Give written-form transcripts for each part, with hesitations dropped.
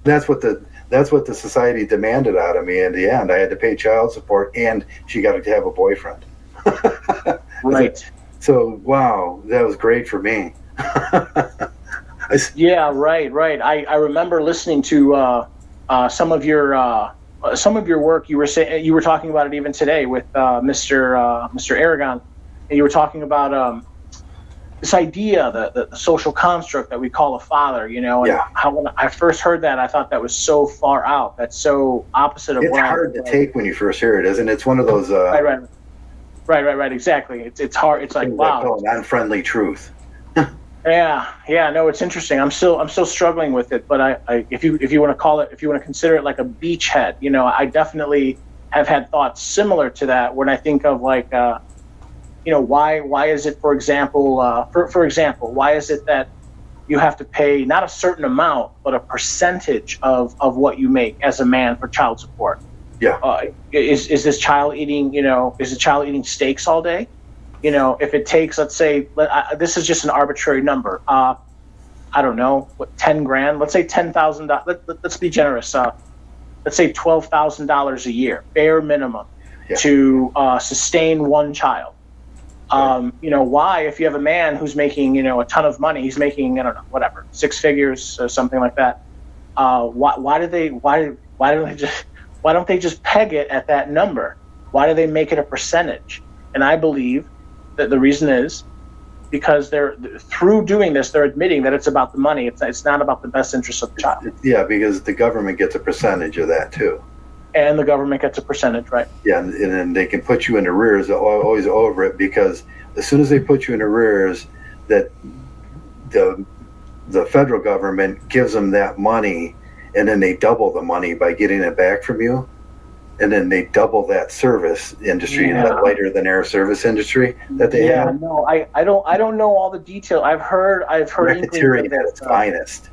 That's what the society demanded out of me. In the end, I had to pay child support, and she got to have a boyfriend. Right. So wow, that was great for me. Yeah, right. I remember listening to some of your work. You were talking about it even today with Mr. Aragon, and you were talking about this idea, the social construct that we call a father. And Yeah, how when I first heard that, I thought that was so far out. That's so opposite of it's what hard to take when you first hear it, isn't it? It's one of those right. Exactly. It's hard. It's like, things I wow. call an unfriendly truth. Yeah. No, it's interesting. I'm still struggling with it. But if you want to call it, if you want to consider it like a beachhead, I definitely have had thoughts similar to that when I think of like, why is it, for example, why is it that you have to pay not a certain amount, but a percentage of what you make as a man for child support? Yeah. Is this child eating, is the child eating steaks all day? If it takes, let's say, this is just an arbitrary number. I don't know, 10 grand, let's say $10,000. Let's be generous. Let's say $12,000 a year, bare minimum, to sustain one child. Why, if you have a man who's making, a ton of money, he's making, I don't know, whatever, 6 figures or something like that. Why don't they just peg it at that number? Why do they make it a percentage? And I believe that the reason is because through doing this, they're admitting that it's about the money. It's not about the best interest of the child. Yeah, because the government gets a percentage of that too. And the government gets a percentage, right? Yeah, and then they can put you in arrears always over it, because as soon as they put you in arrears, that the federal government gives them that money, and then they double the money by getting it back from you. And then they double that service industry, that lighter than air service industry that they have. No, I don't know all the detail. I've heard racketeering at its finest.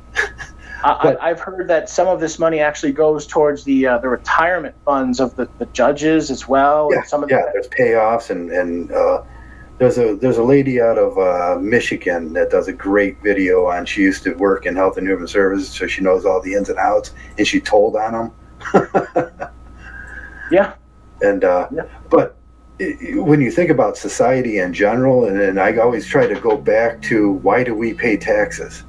I've heard that some of this money actually goes towards the retirement funds of the judges as well. Yeah, and some of there's payoffs, and there's a lady out of Michigan that does a great video on. She used to work in Health and Human Services, so she knows all the ins and outs, and she told on them. Yeah. And but when you think about society in general, and I always try to go back to, why do we pay taxes?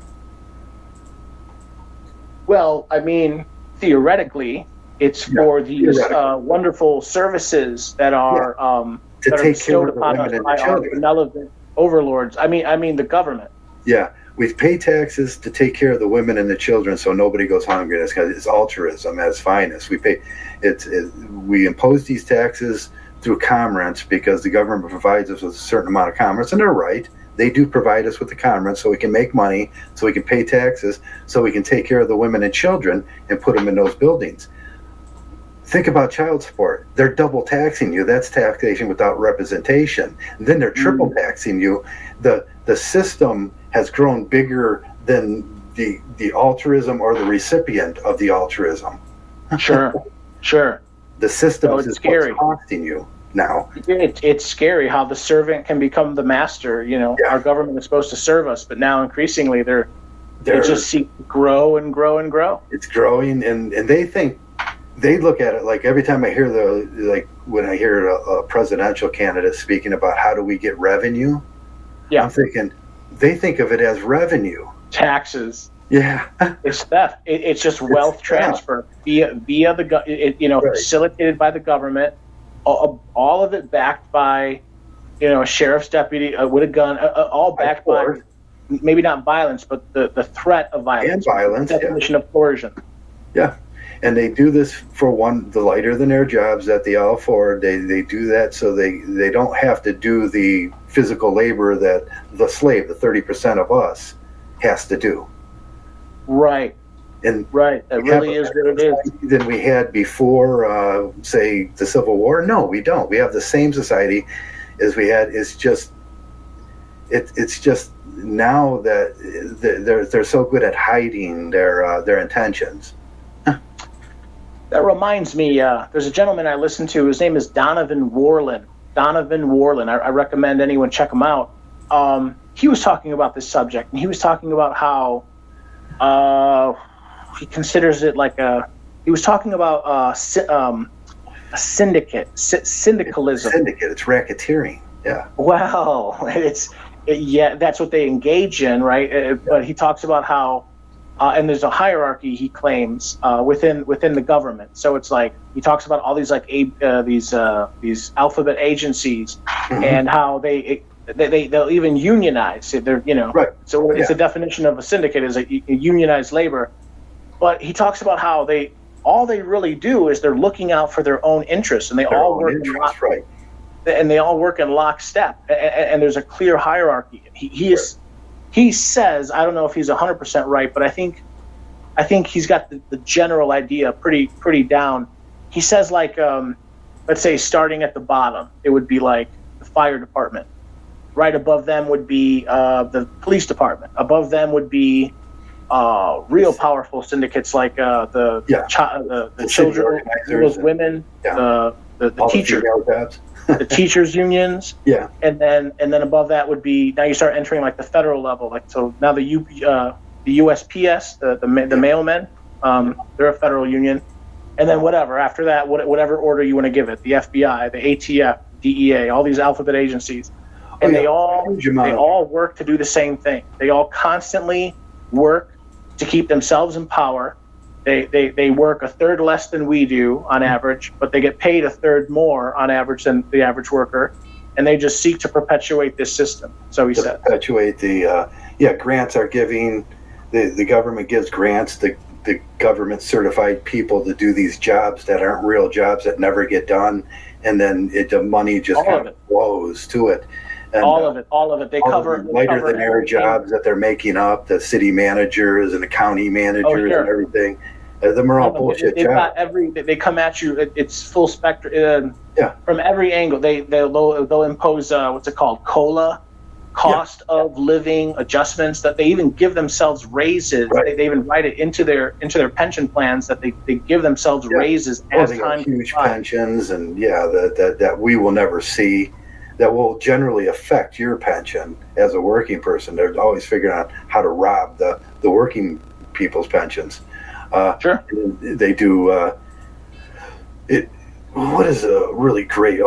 Well, I mean, theoretically, it's for these wonderful services that are to that are take care bestowed of the upon women us and by the our children. benevolent overlords. I mean the government. Yeah, we pay taxes to take care of the women and the children, so nobody goes hungry. That's because it's altruism at its finest. We impose these taxes through commerce, because the government provides us with a certain amount of commerce, and they're right. They do provide us with the commerce, so we can make money, so we can pay taxes, so we can take care of the women and children and put them in those buildings. Think about child support. They're double taxing you. That's taxation without representation. And then they're triple taxing you. The system has grown bigger than the altruism or the recipient of the altruism. Sure. The system is scary. what's costing you now. It's scary how the servant can become the master. Our government is supposed to serve us, but now increasingly they just seek to grow and grow and grow. It's growing, and they look at it like, every time I hear when I hear a presidential candidate speaking about how do we get revenue, I'm thinking they think of it as revenue. Taxes. Yeah. It's theft. It's just wealth transfer via facilitated by the government. All of it backed by, a sheriff's deputy with a gun, all backed by maybe not violence, but the threat of violence. And violence. The definition of coercion. Yeah. And they do this for the lighter than air jobs that they all afford. They do that so they don't have to do the physical labor that the slave, the 30% of us, has to do. Right. And that really is what it is. Than we had before, say, the Civil War. No, we don't. We have the same society as we had. It's just now that they're so good at hiding their intentions. That reminds me, there's a gentleman I listen to. His name is Donovan Warland. I recommend anyone check him out. He was talking about this subject, and he was talking about how he considers it like he was talking about a syndicalism. Syndicate. It's racketeering. Yeah. Well, yeah, that's what they engage in, right? But he talks about how, and there's a hierarchy he claims within the government. So it's like he talks about all these like these alphabet agencies, and how they'll even unionize. They're Right. So it's a definition of a syndicate is a unionized labor. But he talks about how all they really do is they're looking out for their own interests, and they all work right. And they all work in lockstep, and there's a clear hierarchy. He says, I don't know if he's 100% right, but I think he's got the general idea pretty down. He says, like, let's say starting at the bottom, it would be like the fire department. Right above them would be the police department. Above them would be real powerful syndicates like the children, those women, the teachers. The teachers unions, and then above that would be, now you start entering like the federal level, like so now the USPS, the mailmen, they're a federal union, and then whatever after that, whatever order you want to give it, the FBI, the ATF, DEA, all these alphabet agencies, and they all work to do the same thing. They all constantly work to keep themselves in power. They work a third less than we do on average, but they get paid a third more on average than the average worker, and they just seek to perpetuate this system. So he said. Perpetuate the grants are giving, the government gives grants to the government certified people to do these jobs that aren't real jobs that never get done, and then the money just kind of flows to it. And, all of it. They cover lighter than air jobs that they're making up. The city managers and the county managers and everything. Them are all bullshit jobs. They come at you. It's full spectrum. From every angle. They'll impose what's it called, COLA, cost of living adjustments. That they even give themselves raises. Right. They even write it into their pension plans that they give themselves raises as time huge pensions and that we will never see. That will generally affect your pension as a working person. They're always figuring out how to rob the working people's pensions. Sure. They do it. What is a really great?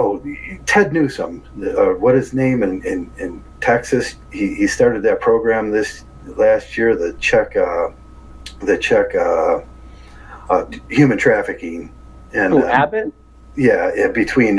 Ted Newsom. What is his name in Texas? He started that program this last year. The check human trafficking and Abbott. Between